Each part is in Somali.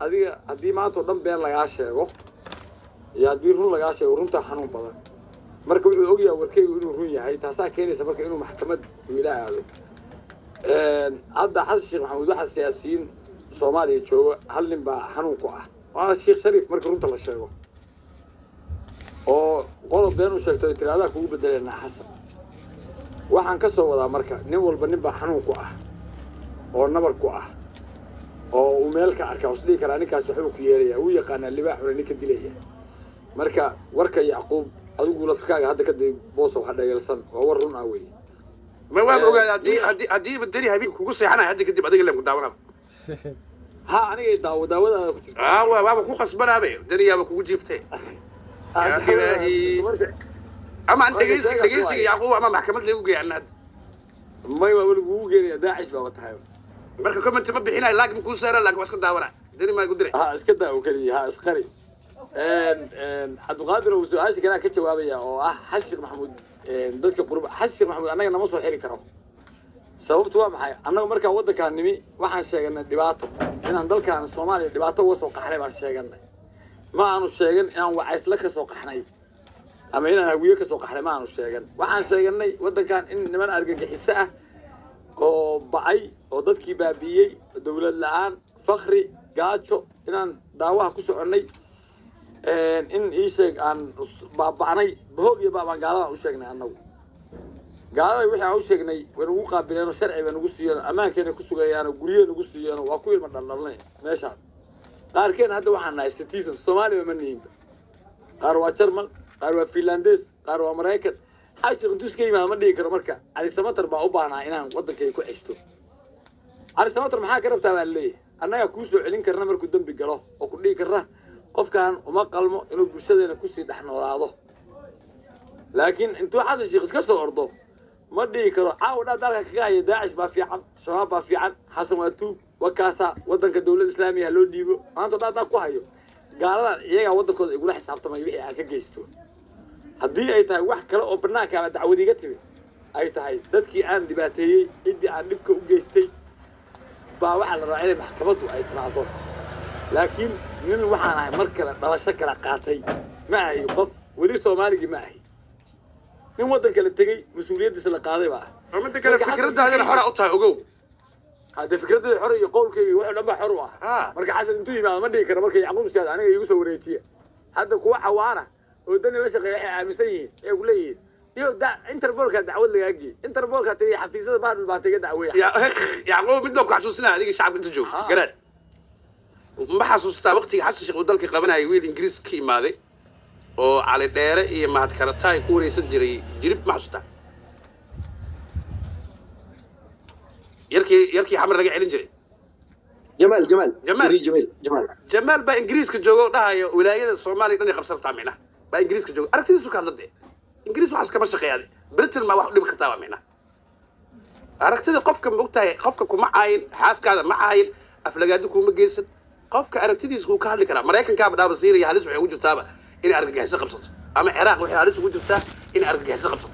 هذه ما تقدم بين لقاشة جو يديرون لقاشة ورنتا حنون بدن مركب الأوجي وركي إنه رؤية هاي تحسها كيني سبك إنه محكمة ولا هذا عدا حس الشيخ محمود واحد سياسيين صومالي شو هل بقى حنون قاع وهذا الشيخ شريف مركب رنتا للشيء oo qodob been u sheegtay tiraada kugu bedelena xasan waxaan ka soo wadaa marka nin walba nin ba xanuun ku ah oo nabar ku ah oo uu meel ka arkaa isdii kara ninkaas wuxuu ku yeelaya uu yaqaan libaax wala ninka dilaya marka warka yaqoob adigu la fikaaga hadda ka dib boos waxa dhayalsan oo war run ah weey ma waan ogaad hadii badari habeen kugu seexanay hadda kadib adiga leen ku daawanaa ha aniga daawadaada ku jirta waa ku qasbanaabay dariyaaba kugu jiiftay أما أنت جيسي يعقوب أما محكمة اللي وجي عنا ما يقول وجي داعش بقى تحاول مركب كم أنت ما بحنا لاك مكون سير لاك بس كده ورا دني ما يقدر ها اسكده وكلي ها اسخري عبد القادر وسؤال كذا كجوابية أو حشر محمود ضدك قرب حشر محمود أنا مصر حري كرام سببت waa maxay annaga marka wadanka nimi waxaan sheegnay dhibaato inaan dalkan Soomaaliya dhibaato wasoo qaxnay baan sheegnay ma aanu sheegin inaan wacaysla ka soo qaxnay ama inaan hawiye ka soo qaxnay ma aanu sheegin waxaan sheegnay wadankan in niman argagixiso ah oo bacay oo dadkii baabiyay dawlad la'aan faqri gaajo inaan daawaha ku soconay in ii sheeg aan baabanay boog iyo baabaan gaalada u sheegnay annagu gaalada wixii aan u sheegnay waan ugu qaabileeno sharci baan ugu siiyeen amaankeena ku sugayaan guriyo ugu siiyeen waa ku ilma dhalalnay meesha qaarkeen hadda waxaan nahay citizen Soomaaliya ma nihin qaar waa Jarmal qaar waa Finlandes qaar waa Mareykan xashir duskeyma ma dhigi karo marka Ali Samatar baa u baahnaa inaan wadankay ku xisto Ali Samatar maxaa ka rabtaa baa leeyahay annaga ku soo celin karna markuu dambi galo oo ku dhigi karna qofkan uma qalmo inuu bulshadeena ku sii dhaxnoolaado laakiin intuu xasan sheekh iska soo ordo ما دي كرو عاود dalka kaga hay daacish ba fiican shabaab ba fiican xasan waa tuug wakaasa wadanka dawladda islaamiga loo dhiibo maanta dad ku hayo gaalada iyaga wadankooda igula xisaabtamay wixii aan ka geysto hadii ay tahay wax kale oo barnaamijka ama dacwadiga timi ay tahay dadkii aan dhibaateeyay cidii aan dhibka u geystay baa waxa la raacay maxkamaddu ay timaado laakiin nin waxaan ahay mar kale dhalasho kala qaatay ma ahay qof wali Soomaaliga ma ahay nin wadan kale tagay mas'uuliyadiisa la qaaday baa أنت كلا فكرتها هذه الحرة أطها أجو هذا فكرته الحرة يقول كي واحد لما حروة مركز حسن انتي ما دي كره مركز يعقوب سياد أنا يوسف وريتيه هذا كوا حوارة ودني ليش غير عامسين يقول لي يو دا انتربول كان دعوة لي أجي انتربول كان تري حفيزة بعد تيجي دعوة يعقوب بدك حسوسنا هذيك الشعب أنت جو قرر ما حسوستا وقتي حس شيء ودلك قبنا يويل إنجليز كي ماذي أو على دائرة إيه ما هتكرتها يكون يسجل جريب ما حسوستا يركي حمر رجع علين جري جمال با إنجليز كجوجو ده ولاية الصومالي تاني 5 طعمنا با إنجليز كجوجو أركتي سو كان ضده إنجليز وحس كما شقيادي بريتل ما واحد اللي بكتابة منا أركتي قفك مقطع قفك مع عين حاس كذا مع عين أفلاجاتكم مجلس قفك أركتي سو كان اللي كلام مريكن كاب ده بصير يهلس وجود تابع إن أرجع حس 5 أما العراق ويهلس وجود تابع إن أرجع حس 5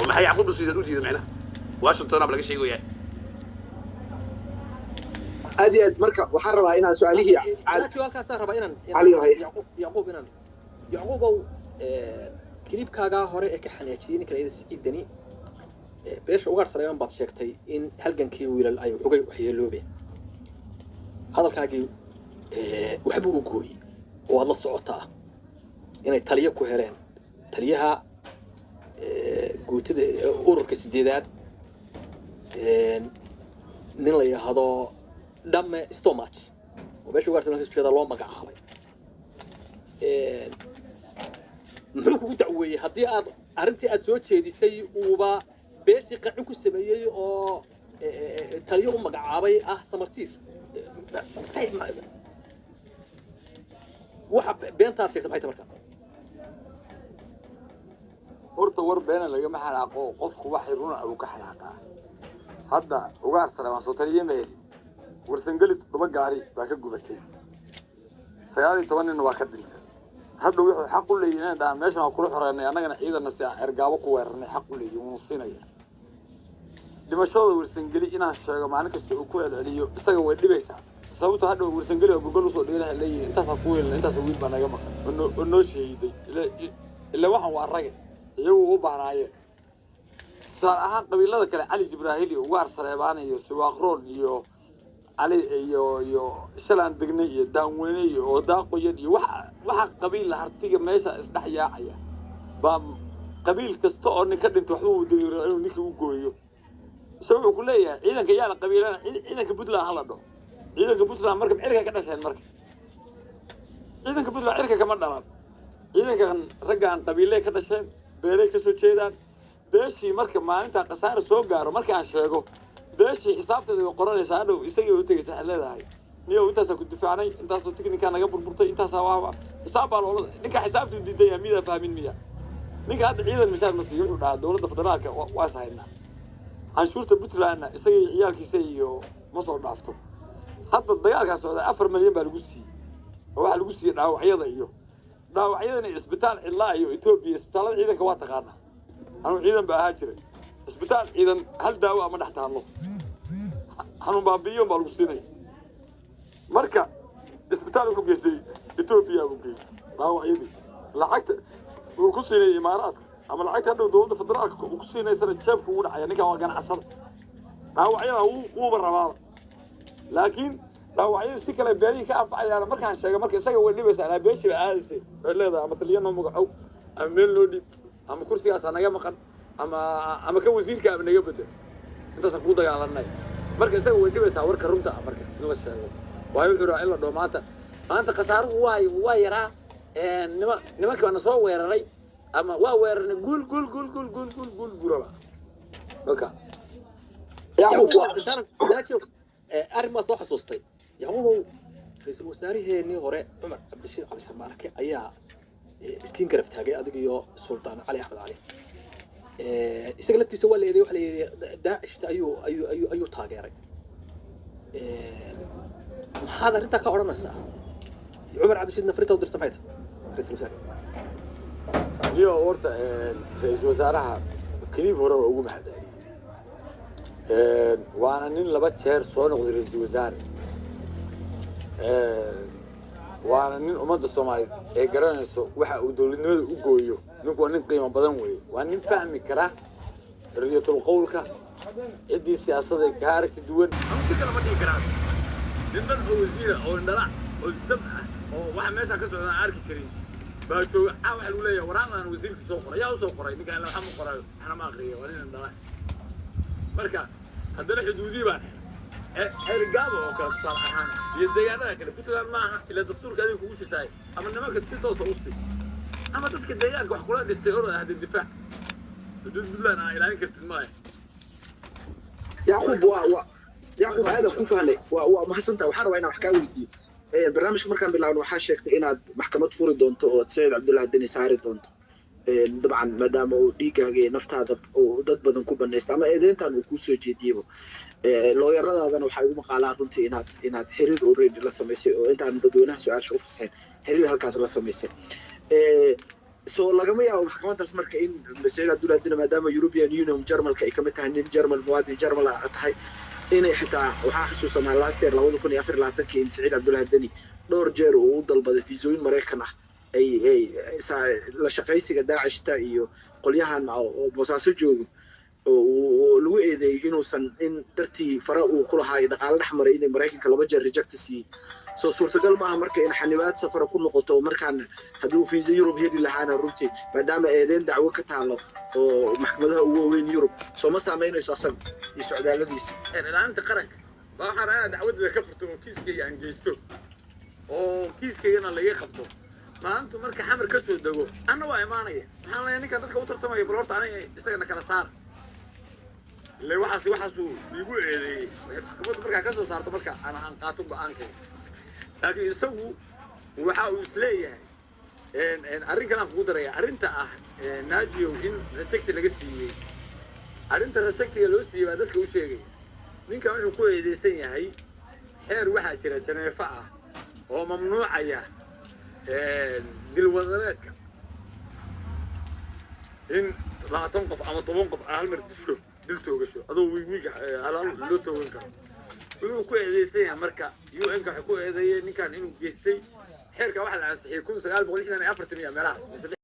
وما هي يعقوب بصير يدوجي معنا واشنطن بلاقي شيء وياه هذه مركب وحربها هنا سؤاله يعقوب أو كليب كاجا هراء كحنيتين كلا إدني بيش أوقات سريان بعض شيء إن هلجن كيو إلى الأيو حقي وحيي اللوبي هذا الكاجي وحبه قوي والله صعوتها يعني تليه كهرين تليها قوت أورك سديدات نلاقي هذا دم استوماتش وباش وقت ما كنت هذا لون مقعهاي muxuu ku dacweeyay hadii aad arintii aad soo jeedisay uuba beeshii qacin ku sameeyay oo taliyo u magacaabay samarsiis waxa beentaas sheegtay maxay tamarka horta war beena laga ma xalaaqo qofku wax run ah uu ka xalaaqaa hadda ugaar salaam soo taliye meel warsangali 7 gaari baa ka gubatay 19 nin waa ka dhintay hadda wuxuu xaq u leeyahay inaan meesha aan kula xoreynay annagana ciidana si ergaabo ku weerarnay xaq u leeyahay uu siinaya dhimashada warsangali inaan sheego maalin kasta uu ku celceliyo isaga way dhibaysaa sababta hadda warsangeli oo gogol usoo dhiganaha leeyihin intaasaan ku weelna intaasoo wiil baa naga maqan oo noo sheegiday ila waxaan waa rage iyagu u baahnaayeen tusaale ahaan qabiilada kale cali jibraahil iyo ugaar sareebaan iyo siwaaqroon iyo cali iyo shalaan degnay iyo daanweyne iyo odaaqoyan iyo waxa qabiil hartiga meesha isdhex yaacaya baa qabiil kasta oo nin ka dhinta waxba uu dayiro inuu ninkii u gooyo isagoo wuxuu ku leeyahay ciidanka yaa la qabiilana ciidanka puntland hala dhaho ciidanka puntland marka cirka ka dhasheen marka ciidanka puntland cirka kama dhalan ciidankan raggaan qabiiley ka dhasheen beelay ka soo jeedaan beeshii marka maalintaa khasaare soo gaaro marka aan sheego beeshii xisaabteeda way qoranaysaa hadhow isagii u tegaysa waxay leedahay niyow intaasaa ku difaacnay intaasoo tiknikaa naga burburtay intaasaa waaba xisaab baa loola ninka xisaabtuu diidaya midaa fahmin miya ninka hadda ciidan mishaar maskiin wuxuu dhahaa dowladda federaalka waa is haynaa canshuurta puntlandna isagii ciyaalkiisa iyo ma soo dhaafto hadda dagaalkaas socda 4 milyan baa lagu siiyey oo waxaa lagu siiyey dhaawacyadana isbitaal cidlaa iyo etoobiya isbitaallada ciidanka waa taqaanaa anuu ciidan ba ahaa jiray isbitaal ciidan hal daawo ama dhex taallo xanuun baabi'iyon baa lagu siinaya marka isbitaal wuxuu geystay etoobiya buu geystay dhaawacyadii lacagta uu ku siinayay imaaraadka ama lacagta hadhow dowladda federaalka uu ku siinaysana jeebka ugu dhacaya ninkan waa ganacsada dhaawacyada wuuba rabaaba laakiin dhaawacyada si kale beelihii ka anfacayaana markaan sheegay marka isaga way dhibaysaa ilaa beeshii baa aadaysay waxay leedahay ama taliya noo magacow ama meel noo dhiib ama kursigaasaa naga maqan ama ka wasiirka ama naga bedel intaasaan kuu dagaalanay marka isaga way dhibaysaa warka runta ah marka in la sheego waayo wuxuu rabaa in la dhaho maanta khasaaruhu waa yaraa nimankii baana soo weeraray ama waa weerarnay guul guraba marka arrin baa soo xasuustay yacquubow ra-iisul wasaaraheenii hore cumar cabdishiid cali sharmaarke ayaa iskiin garab taagay adig iyo suldaan cali axmed cali isaga laftiisa waa la eeday waxa la yidhi daacishta ayuu taageeray maxaad arrintaa ka odhanaysaa cumar cabdishiid nafrinta u dirta maxay tahay ra-iisul wasaare iyo horta ra-iisul wasaaraha keliib hore waa ugu mahadceliyey waana nin 2 jeer soo noqday ra-iisul wasaare waana nin ummadda soomaaliyeed ee garanayso waxa uu dowladnimada u gooyo ninku waa nin qiimo badan weeye waa nin fahmi kara xorriyatul qowlka ciddii siyaasadda ka aragti duwan ama si kale ma dhihi karaan nin dhan oo wasiira oo indhala oo sab ah oo waxa meesha ka socda aan arki karin baa jooga waxa lagu leeyahay waraaqdan wasiirka soo qoray yaa u soo qoray ninkaan waxa ma qorayo waxna ma akhriyo waa nin indhala marka haddana xuduudii baan xergaabo oo kale tusaale ahaan iyo deegaanada kale puntland maaha ilaa dastuurka adiga kugu jirtaay ama nimanka si toosa u si ama dadka deegaanka wax kula dhistay orod ahda difaac xuduud puntland aa ilaalin kartid maaha yacquub aada ku fahnay waa mahadsantaha waxaan rabaa inaan wax kaa weydiiyo barnaamijka markaan bilaabno waxaa sheegtay inaad maxkamad furi doonto oo sayid cabdullahi deni saari doonto dabcan maadaama uu dhiiggaaga iyo naftaada uu dad badan ku banaysta ama eedeyntan uu kuu soo jeediyebo looyaradaadana waxay ugu maqaalaan runtii inaad xiriir already la samaysay oo intaan dadweynaha su-aasha u fasaxayn xiriir halkaas la samaysay soo lagama yaabo maxkamadaas marka in sayid cabdullahi deni maadaama European Union Jarmalka ay kamid tahay nin Jarmal muwaadin Jarmal ah tahay inay xitaa waxaa xasuusanaa last year 2024 in sayid cabdullahi deni dhowr jeer uu u dalbaday fiisooyin Mareykan ah ay la shaqaysiga daacishta iyo qolyahan oo boosaaso joogo oo lagu eedeeyay inuusan in dartii fara uu ku lahaa dhaqaale dhexmaray inay Mareykanka 2 jeer reject siiyay soo suurtagal maaha marka in xanibaad safar ku noqoto markaan hadduu fiisa Yurub heli lahaana runtii maadaama eedeyn dacwo ka taalo oo maxkamadaha ugu weyn Yurub soo ma saameynayso asaga iyo socdaaladiisa ilaalinta qaranka waxaan rabaa dacwadda ka furto oo kiiskayga aan geysto oo kiiskayana laga qabto maanta marka xamar ka soo dago anna waa imaanaya waxaan leeyahay ninka dadka u tartamaya bal horta aniga isagana kala saar ilaa waxaas uu igu eedeeyey maxkamaddu markaa ka soo saarto marka aan qaato go'aankayga laakiin isagu waxa uu isleeyahay arrinkan aan kugu daraya arrinta ah naajiyow in respecti laga siiyey arrinta respectiga loo siiyey baa dadka u sheegaya ninkan wuxuu ku eedeysan yahay xeer waxaa jira janeefo ah oo mamnuucaya dilwadareedka in 20 qof ama 10 qof hal mar dil toogasho adoo wiiga halaal loo toogan karo wuxuu ku eedeysan yahay marka UN-ka waxay ku eedeeyeen ninkan inuu geystay xeerka waxa la ansixiyay 1964 iyo meelahaas